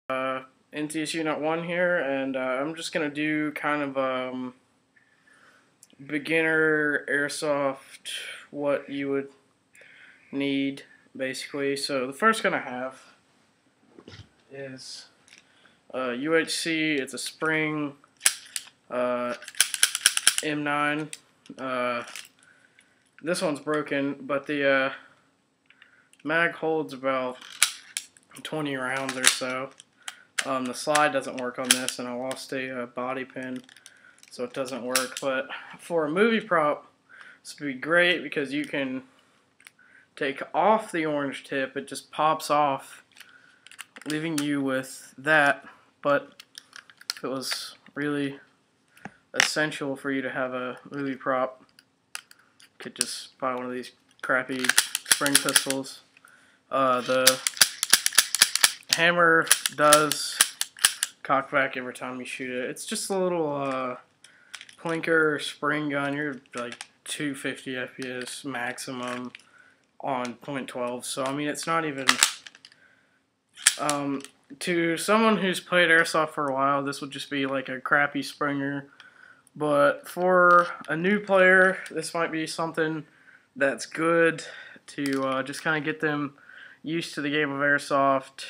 NTS Unit 1 here, and I'm just going to do kind of beginner airsoft, what you would need, basically. So the first gun I have is UHC. It's a spring M9. This one's broken, but the mag holds about 20 rounds or so. The slide doesn't work on this, and I lost a body pin, so it doesn't work. But for a movie prop, this would be great because you can take off the orange tip. It just pops off, leaving you with that. But if it was really essential for you to have a movie prop, you could just buy one of these crappy spring pistols. The hammer does cock back every time you shoot it. It's just a little plinker spring gun. You're like 250 FPS maximum on .12. So I mean, it's not even to someone who's played airsoft for a while, this would just be like a crappy springer. But for a new player, this might be something that's good to just kind of get them used to the game of airsoft.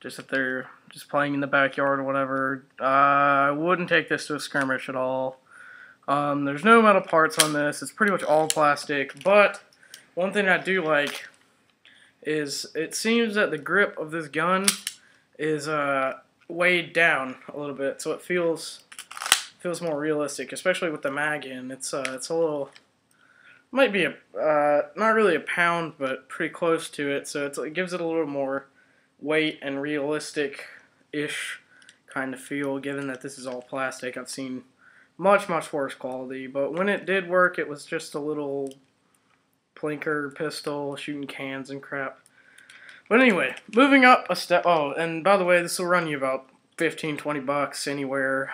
Just if they're just playing in the backyard or whatever. I wouldn't take this to a skirmish at all. There's no metal parts on this. It's pretty much all plastic. But one thing I do like is it seems that the grip of this gun is weighed down a little bit, so it feels more realistic, especially with the mag in. It's a little, might be not really a pound, but pretty close to it. So it gives it a little more weight and realistic-ish kind of feel, given that this is all plastic. I've seen much worse quality, but when it did work, it was just a little plinker pistol shooting cans and crap. But anyway, moving up a step. Oh, and by the way, this will run you about 15-20 bucks anywhere.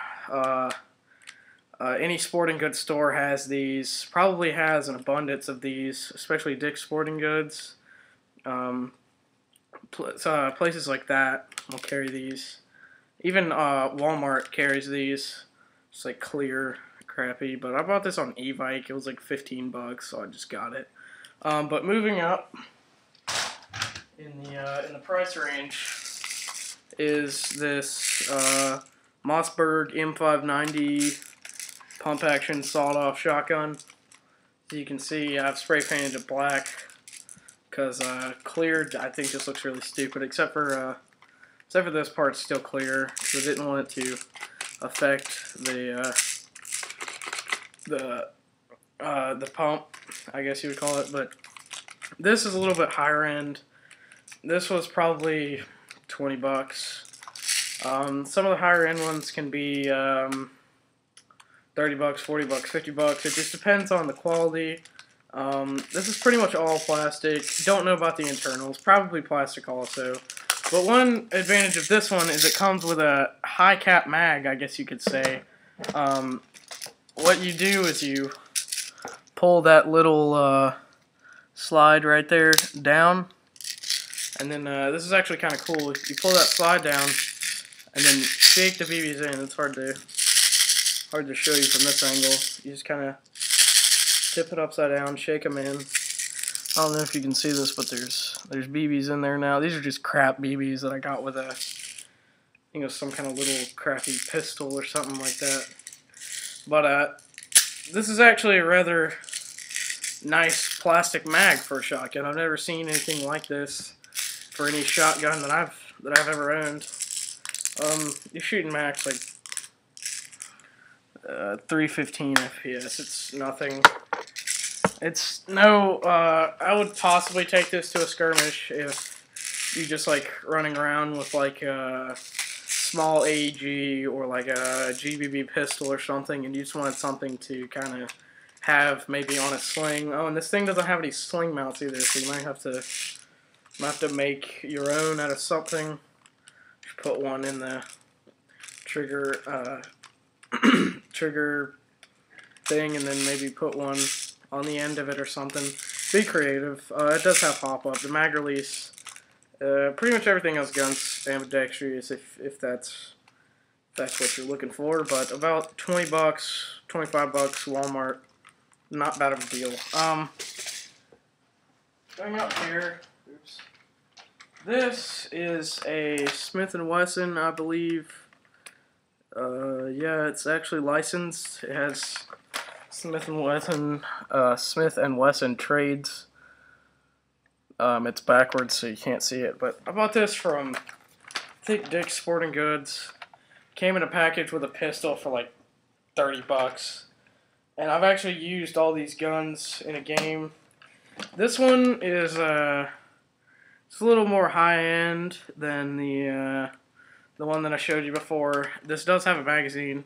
Any sporting goods store has these, probably has an abundance of these, especially Dick's Sporting Goods. Places like that will carry these. Even Walmart carries these. It's like clear, crappy. But I bought this on Evike. It was like 15 bucks, so I just got it. But moving up in the price range is this Mossberg M590 pump action sawed off shotgun. As you can see, I've spray painted it black because clear I think just looks really stupid, except for this part's still clear because I didn't want it to affect the pump, I guess you would call it. But this is a little bit higher end. This was probably 20 bucks. Some of the higher end ones can be 30 bucks, 40 bucks, 50 bucks. It just depends on the quality. This is pretty much all plastic. Don't know about the internals. Probably plastic also. But one advantage of this one is it comes with a high cap mag, I guess you could say. What you do is you pull that little slide right there down. And then this is actually kind of cool. You pull that slide down and then shake the BBs in. It's hard to show you from this angle. You just kind of tip it upside down, shake them in. I don't know if you can see this, but there's BBs in there now. These are just crap BBs that I got with a, I think it was some kind of little crappy pistol or something like that. But this is actually a rather nice plastic mag for a shotgun. I've never seen anything like this for any shotgun that I've ever owned. You're shooting max like 315 FPS. It's nothing. It's no. I would possibly take this to a skirmish if you just like running around with like a small AEG or like a GBB pistol or something, and you just wanted something to kind of have maybe on a sling. Oh, and this thing doesn't have any sling mounts either, so you might have to make your own out of something. Just put one in the trigger trigger thing, and then maybe put one on the end of it or something. Be creative. It does have pop-up. The mag release, pretty much everything else guns ambidextrous if that's what you're looking for. But about 20 bucks, 25 bucks, Walmart, not bad of a deal. Going up here, oops. This is a Smith & Wesson, I believe. Yeah, it's actually licensed. It has Smith & Wesson trades. It's backwards, so you can't see it. But I bought this from, I think, Dick's Sporting Goods. Came in a package with a pistol for like 30 bucks. And I've actually used all these guns in a game. This one is it's a little more high-end than the one that I showed you before. This does have a magazine,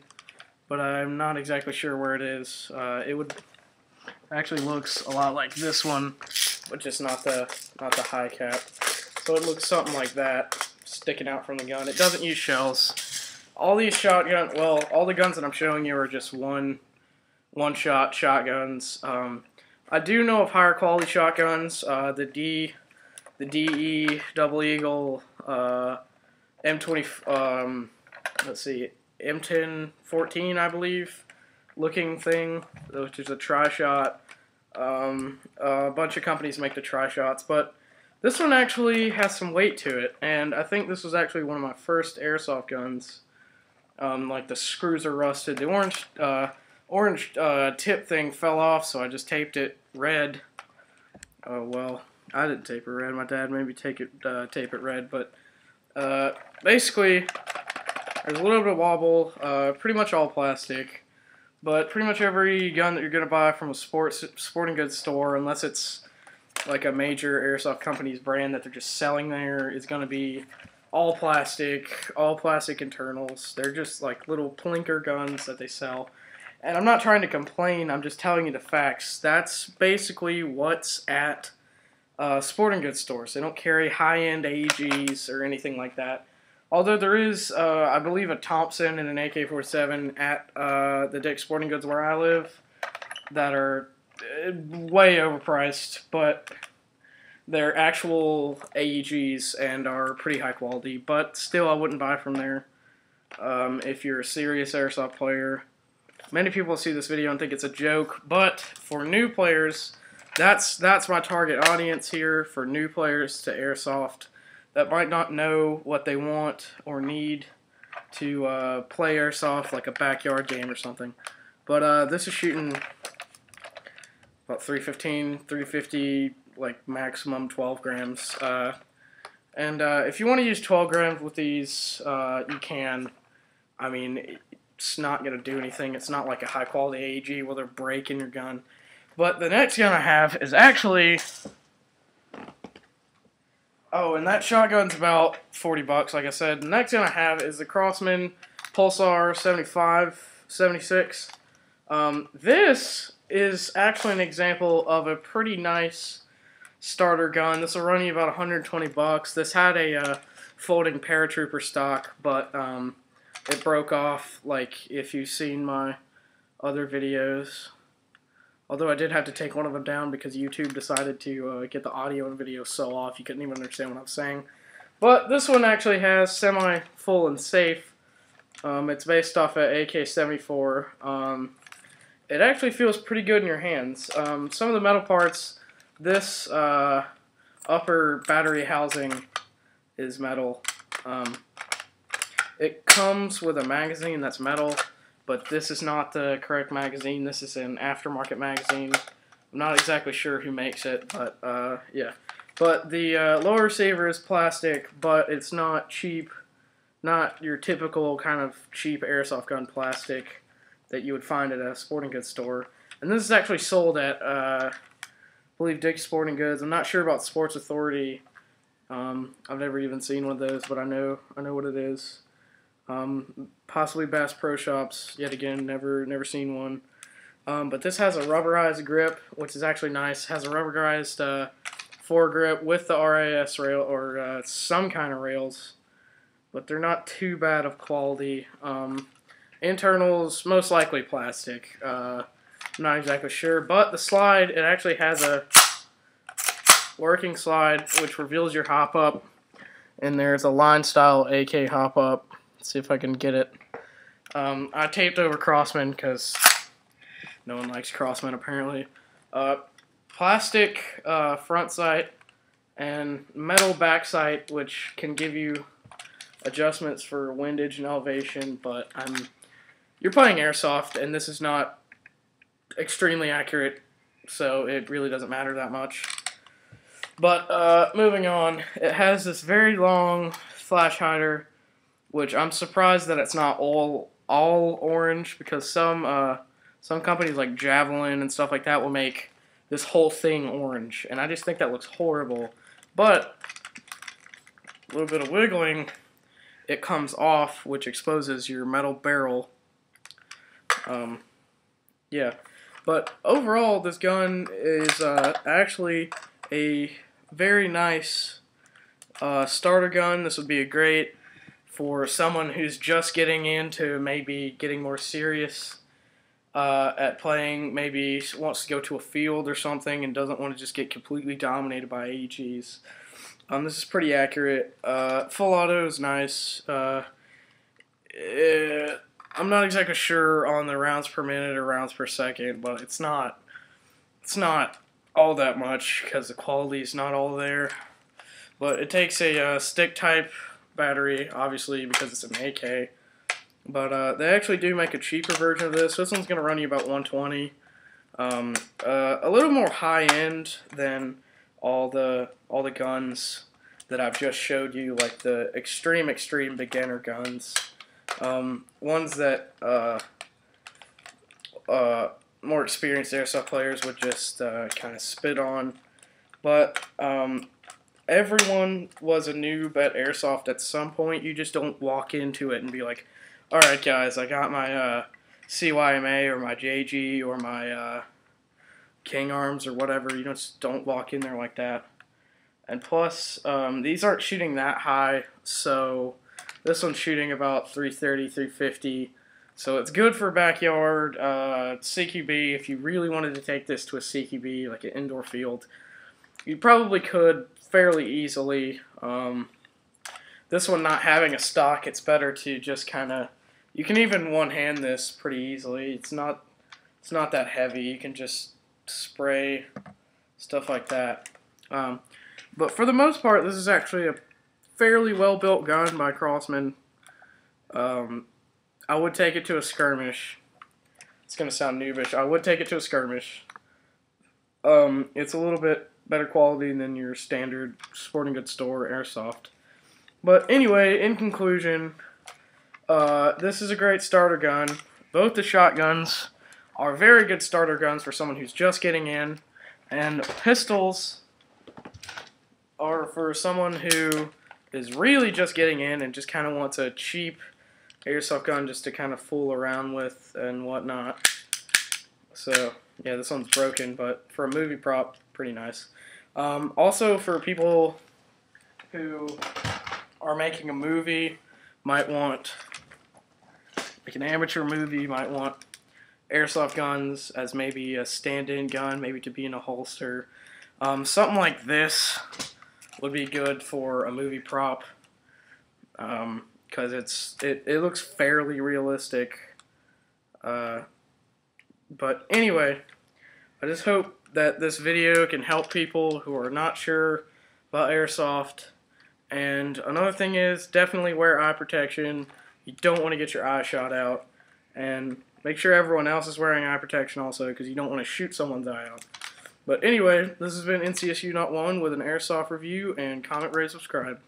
but I'm not exactly sure where it is. It actually looks a lot like this one, but just not the high cap. So it looks something like that, sticking out from the gun. It doesn't use shells. All these shotguns, well, all the guns that I'm showing you are just one-shot shotguns. I do know of higher quality shotguns. The DE Double Eagle M20. Let's see, M1014, I believe, looking thing, which is a tri-shot. A bunch of companies make the tri-shots, but this one actually has some weight to it, and I think this was actually one of my first airsoft guns. Like the screws are rusted. The orange tip thing fell off, so I just taped it red. Oh well, I didn't tape it red. My dad made me tape it red, but basically there's a little bit of wobble. Pretty much all plastic, but pretty much every gun that you're gonna buy from a sporting goods store, unless it's like a major airsoft company's brand that they're just selling there, is gonna be all plastic internals. They're just like little plinker guns that they sell. And I'm not trying to complain, I'm just telling you the facts. That's basically what's at sporting goods stores. They don't carry high-end AEGs or anything like that. Although there is, I believe, a Thompson and an AK-47 at the Dick's Sporting Goods where I live that are way overpriced, but they're actual AEGs and are pretty high quality. But still, I wouldn't buy from there if you're a serious airsoft player. Many people see this video and think it's a joke, but for new players, that's my target audience here, for new players to airsoft that might not know what they want or need to play airsoft, like a backyard game or something. But this is shooting about 315, 350, like maximum 12 grams. And if you want to use 12 grams with these, you can. I mean, it's not going to do anything. It's not like a high-quality AEG where they're breaking your gun. But the next gun I have is actually... Oh, and that shotgun's about 40 bucks, like I said. The next gun I have is the Crosman Pulsar 76. This is actually an example of a pretty nice starter gun. This will run you about 120 bucks. This had a folding paratrooper stock, but it broke off, like if you've seen my other videos. Although I did have to take one of them down because YouTube decided to get the audio and video so off you couldn't even understand what I was saying. But this one actually has semi-full and safe. It's based off a AK-74. It actually feels pretty good in your hands. Some of the metal parts, this upper battery housing is metal. It comes with a magazine that's metal, but this is not the correct magazine. This is an aftermarket magazine. I'm not exactly sure who makes it, but yeah. But the lower receiver is plastic, but it's not cheap, not your typical kind of cheap airsoft gun plastic that you would find at a sporting goods store. And this is actually sold at, I believe, Dick's Sporting Goods. I'm not sure about Sports Authority. I've never even seen one of those, but I know what it is. Possibly Bass Pro Shops, yet again, never seen one. But this has a rubberized grip, which is actually nice. It has a rubberized foregrip with the RAS rail, or some kind of rails, but they're not too bad of quality. Internals, most likely plastic. I'm not exactly sure, but the slide, it actually has a working slide, which reveals your hop up. and there's a line style AK hop up. Let's see if I can get it. I taped over crossman because no one likes crossman apparently. Plastic front sight and metal back sight, which can give you adjustments for windage and elevation, but you're playing airsoft and this is not extremely accurate, so it really doesn't matter that much. But moving on, it has this very long flash hider, which I'm surprised that it's not all orange, because some companies like Javelin and stuff like that will make this whole thing orange, and I just think that looks horrible. But a little bit of wiggling, it comes off, which exposes your metal barrel. Yeah, but overall, this gun is actually a very nice starter gun. This would be great for someone who's just getting into maybe getting more serious at playing, maybe wants to go to a field or something and doesn't want to just get completely dominated by AEGs. This is pretty accurate. Full auto is nice. I'm not exactly sure on the rounds per minute or rounds per second, but it's not all that much because the quality is not all there. But it takes a stick type battery, obviously, because it's an AK. But they actually do make a cheaper version of this. This one's going to run you about $120. A little more high end than all the guns that I've just showed you, like the extreme beginner guns. Ones that more experienced airsoft players would just kind of spit on. But everyone was a noob at airsoft at some point. You just don't walk into it and be like, alright guys, I got my CYMA or my JG or my King Arms or whatever. You just don't walk in there like that. And plus, these aren't shooting that high, so this one's shooting about 330, 350. So it's good for backyard CQB. If you really wanted to take this to a CQB, like an indoor field, you probably could fairly easily. This one not having a stock, it's better to just kind of, you can even one-hand this pretty easily. It's not that heavy. You can just spray, stuff like that. But for the most part, this is actually a fairly well-built gun by Crossman. I would take it to a skirmish. It's going to sound noobish. I would take it to a skirmish. It's a little bit better quality than your standard sporting goods store airsoft. But anyway, in conclusion, this is a great starter gun. Both the shotguns are very good starter guns for someone who's just getting in. And pistols are for someone who is really just getting in and just kind of wants a cheap airsoft gun just to kind of fool around with and whatnot. So, yeah, this one's broken, but for a movie prop, pretty nice. Also, for people who are making a movie, might want, like an amateur movie, might want airsoft guns as maybe a stand-in gun, maybe to be in a holster. Something like this would be good for a movie prop, because it looks fairly realistic. But anyway, I just hope that this video can help people who are not sure about airsoft. And another thing is, definitely wear eye protection. You don't want to get your eye shot out. And make sure everyone else is wearing eye protection also, because you don't want to shoot someone's eye out. But anyway, this has been NCSU Not One with an airsoft review, and comment, rate, subscribe.